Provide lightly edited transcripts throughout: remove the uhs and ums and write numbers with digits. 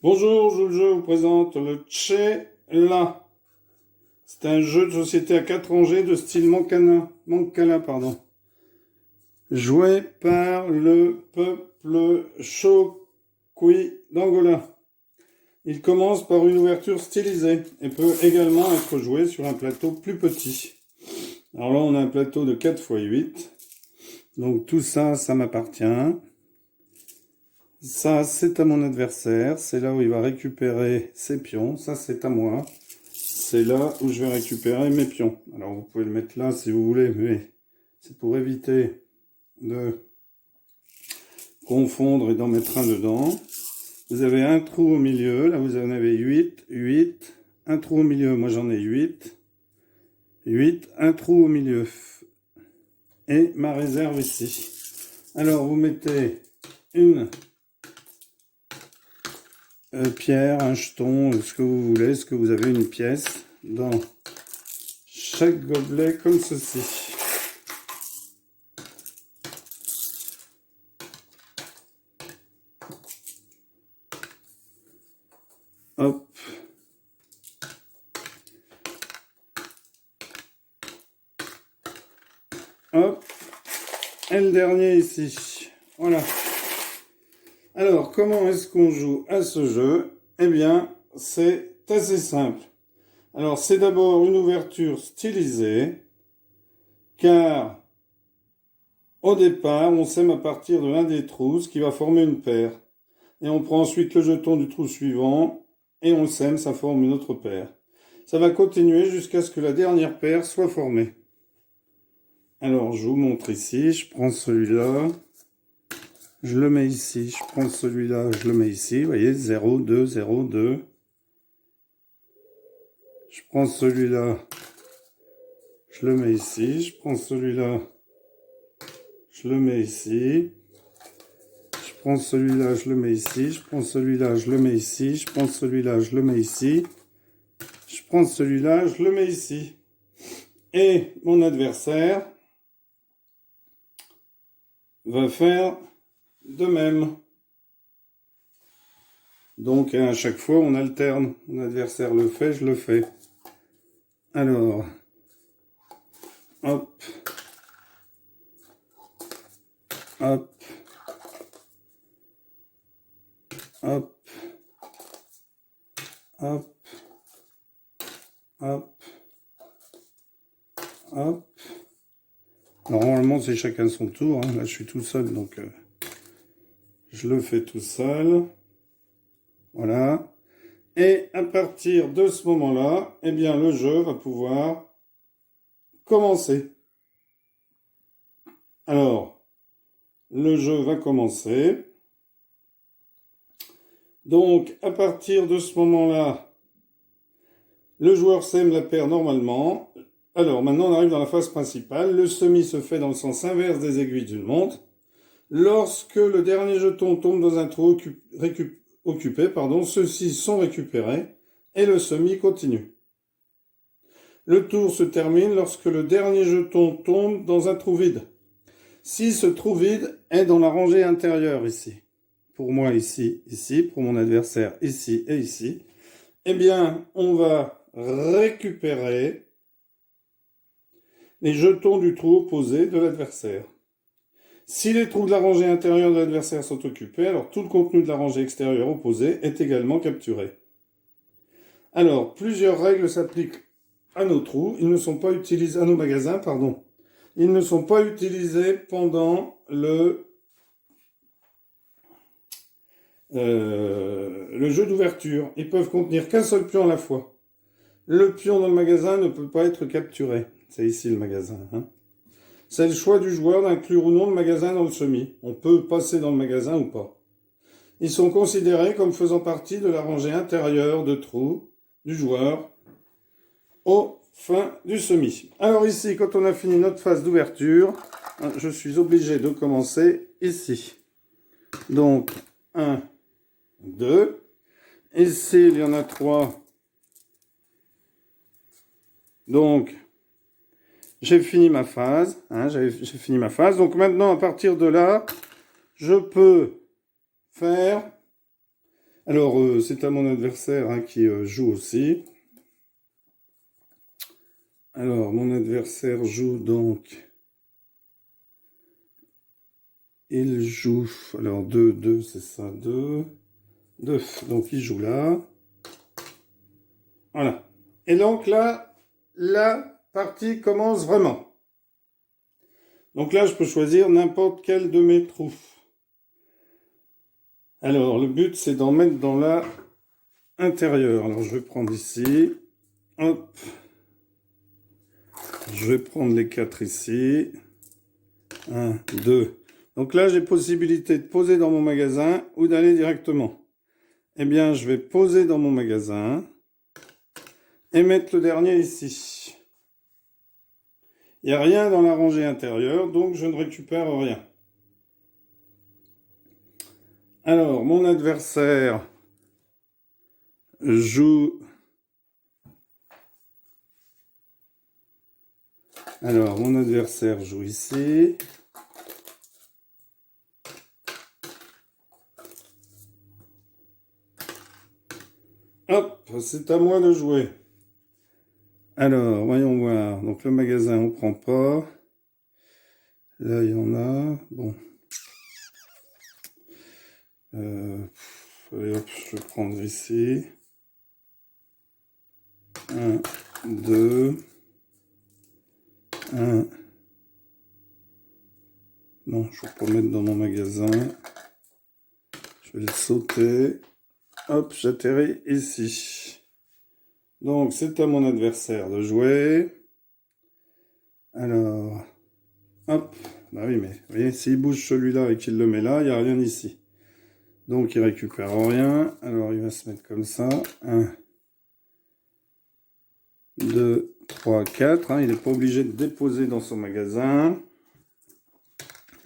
Bonjour, je vous présente le Tchela. C'est un jeu de société à 4 rangées de style Mancala, pardon. Joué par le peuple Chokwi d'Angola. Il commence par une ouverture stylisée et peut également être joué sur un plateau plus petit. Alors là, on a un plateau de 4 x 8. Donc tout ça, ça m'appartient. Ça, c'est à mon adversaire. C'est là où il va récupérer ses pions. Ça, c'est à moi. C'est là où je vais récupérer mes pions. Alors, vous pouvez le mettre là si vous voulez, mais c'est pour éviter de confondre et d'en mettre un dedans. Vous avez un trou au milieu. Là, vous en avez 8, 8. Un trou au milieu. Moi, j'en ai 8. 8. Un trou au milieu. Et ma réserve ici. Alors, vous mettez une pierre, un jeton, ce que vous voulez, ce que vous avez une pièce dans chaque gobelet comme ceci. Hop. Hop. Et le dernier ici. Voilà. Alors, comment est-ce qu'on joue à ce jeu? Eh bien, c'est assez simple. Alors, c'est d'abord une ouverture stylisée, car au départ, on sème à partir de l'un des trous, ce qui va former une paire. Et on prend ensuite le jeton du trou suivant, et on sème, ça forme une autre paire. Ça va continuer jusqu'à ce que la dernière paire soit formée. Alors, je vous montre ici, je prends celui-là. Je le mets ici, je prends celui-là, je le mets ici, vous voyez, 0, 2, 0, 2. Je prends celui-là, je le mets ici, je prends celui-là, je le mets ici. Je prends celui-là, je le mets ici, je prends celui-là, je le mets ici, je prends celui-là, je le mets ici. Je prends celui-là, je le mets ici. Et mon adversaire va faire de même. Donc à chaque fois on alterne. Mon adversaire le fait, je le fais. Alors, hop, hop, hop, hop, hop, hop. Normalement c'est chacun son tour, hein. Là je suis tout seul, donc je le fais tout seul. Voilà. Et à partir de ce moment-là, eh bien, le jeu va pouvoir commencer. Alors, le jeu va commencer. Donc, à partir de ce moment-là, le joueur sème la paire normalement. Alors, maintenant, on arrive dans la phase principale. Le semis se fait dans le sens inverse des aiguilles d'une montre. Lorsque le dernier jeton tombe dans un trou occupé, ceux-ci sont récupérés et le semis continue. Le tour se termine lorsque le dernier jeton tombe dans un trou vide. Si ce trou vide est dans la rangée intérieure ici, pour moi ici, ici, pour mon adversaire ici et ici, eh bien, on va récupérer les jetons du trou opposé de l'adversaire. Si les trous de la rangée intérieure de l'adversaire sont occupés, alors tout le contenu de la rangée extérieure opposée est également capturé. Alors, plusieurs règles s'appliquent à nos trous, ils ne sont pas utilisés, à nos magasins, pardon. Ils ne sont pas utilisés pendant le jeu d'ouverture. Ils peuvent contenir qu'un seul pion à la fois. Le pion dans le magasin ne peut pas être capturé. C'est ici le magasin, hein. C'est le choix du joueur d'inclure ou non le magasin dans le semis. On peut passer dans le magasin ou pas. Ils sont considérés comme faisant partie de la rangée intérieure de trous du joueur au fin du semis. Alors ici, quand on a fini notre phase d'ouverture, je suis obligé de commencer ici. Donc, 1, 2. Ici, il y en a 3. Donc, j'ai fini ma phase. J'ai fini ma phase. Donc maintenant, à partir de là, je peux faire... Alors, c'est à mon adversaire hein, qui joue aussi. Alors, mon adversaire joue donc... Il joue... Alors, 2, 2, c'est ça, 2. 2. Donc, il joue là. Voilà. Et donc là, la partie commence vraiment. Donc là, je peux choisir n'importe quel de mes trous. Alors, le but, c'est d'en mettre dans la intérieure. Alors, je vais prendre ici. Hop. Je vais prendre les 4 ici. 1, 2. Donc là, j'ai possibilité de poser dans mon magasin ou d'aller directement. Eh bien, je vais poser dans mon magasin et mettre le dernier ici. Il n'y a rien dans la rangée intérieure, donc je ne récupère rien. Alors, mon adversaire joue... Alors, mon adversaire joue ici. Hop, c'est à moi de jouer. Alors, voyons voir. Donc, le magasin, on prend pas. Là, il y en a. Bon. Allez, hop, je vais prendre ici. 1, 2. 1. Non, je ne vais pas mettre dans mon magasin. Je vais le sauter. Hop, j'atterris ici. Donc, c'est à mon adversaire de jouer. Alors, hop. Bah oui, mais vous voyez, s'il bouge celui-là et qu'il le met là, il n'y a rien ici. Donc, il récupère rien. Alors, il va se mettre comme ça. 1, 2, 3, 4. Hein, il n'est pas obligé de déposer dans son magasin.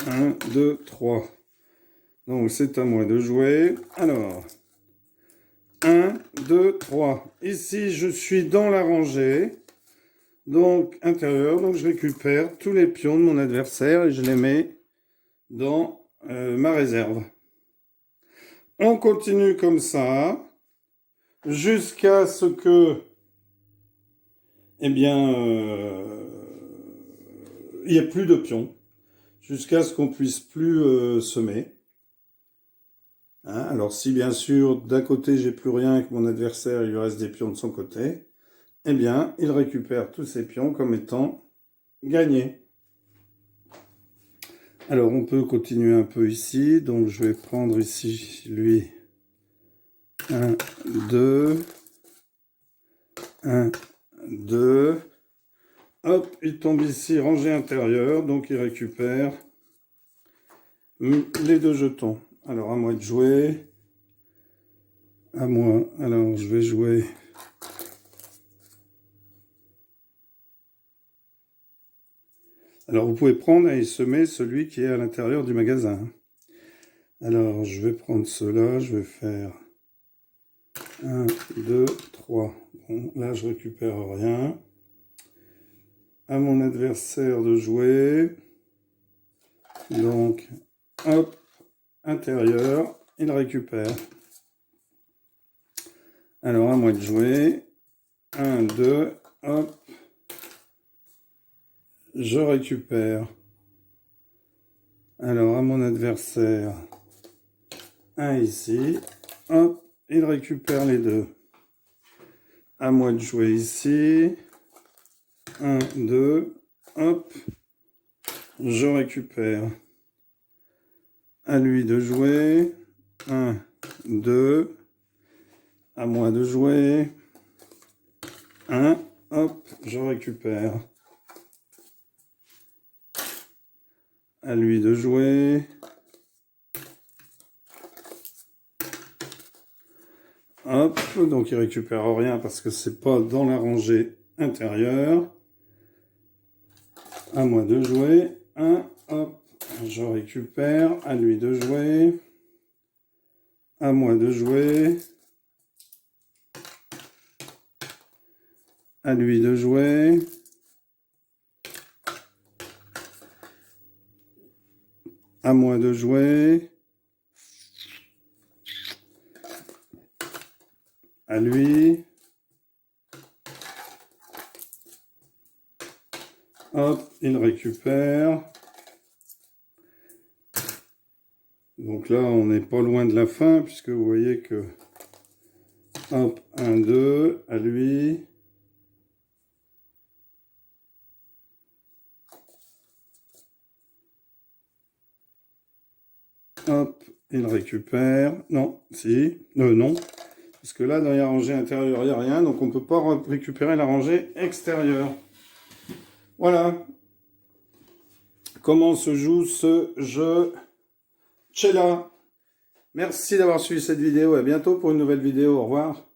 1, 2, 3. Donc, c'est à moi de jouer. Alors, 1, 2, 3. Ici, je suis dans la rangée. Donc, intérieur. Donc, je récupère tous les pions de mon adversaire et je les mets dans ma réserve. On continue comme ça jusqu'à ce que, eh bien, il n'y ait plus de pions. Jusqu'à ce qu'on puisse plus semer. Hein, alors si bien sûr d'un côté j'ai plus rien et que mon adversaire il lui reste des pions de son côté, eh bien il récupère tous ces pions comme étant gagnés. Alors on peut continuer un peu ici, donc je vais prendre ici lui 1, 2, 1, 2, hop, il tombe ici, rangée intérieure, donc il récupère les 2 jetons. Alors à moi de jouer. À moi. Alors je vais jouer. Alors vous pouvez prendre et semer celui qui est à l'intérieur du magasin. Alors je vais prendre cela, je vais faire 1, 2, 3. Bon, là je récupère rien. À mon adversaire de jouer. Donc, hop, intérieur, il récupère. Alors à moi de jouer. 1, 2, hop. Je récupère. Alors à mon adversaire. 1 ici. Hop, il récupère les 2. À moi de jouer ici. 1, 2, hop. Je récupère. À lui de jouer. 1, 2. À moi de jouer. 1, hop, je récupère. À lui de jouer. Hop, donc il récupère rien parce que c'est pas dans la rangée intérieure. À moi de jouer. 1, hop, je récupère. À lui de jouer. À moi de jouer. À lui de jouer. À moi de jouer. à lui. Hop, il récupère. Donc là, on n'est pas loin de la fin, puisque vous voyez que... Hop, 1, 2, à lui. Hop, il récupère. Non, si. Non. Parce que là, dans la rangée intérieure, il n'y a rien. Donc, on ne peut pas récupérer la rangée extérieure. Voilà. Comment se joue ce jeu Tchela. Merci d'avoir suivi cette vidéo. À bientôt pour une nouvelle vidéo. Au revoir.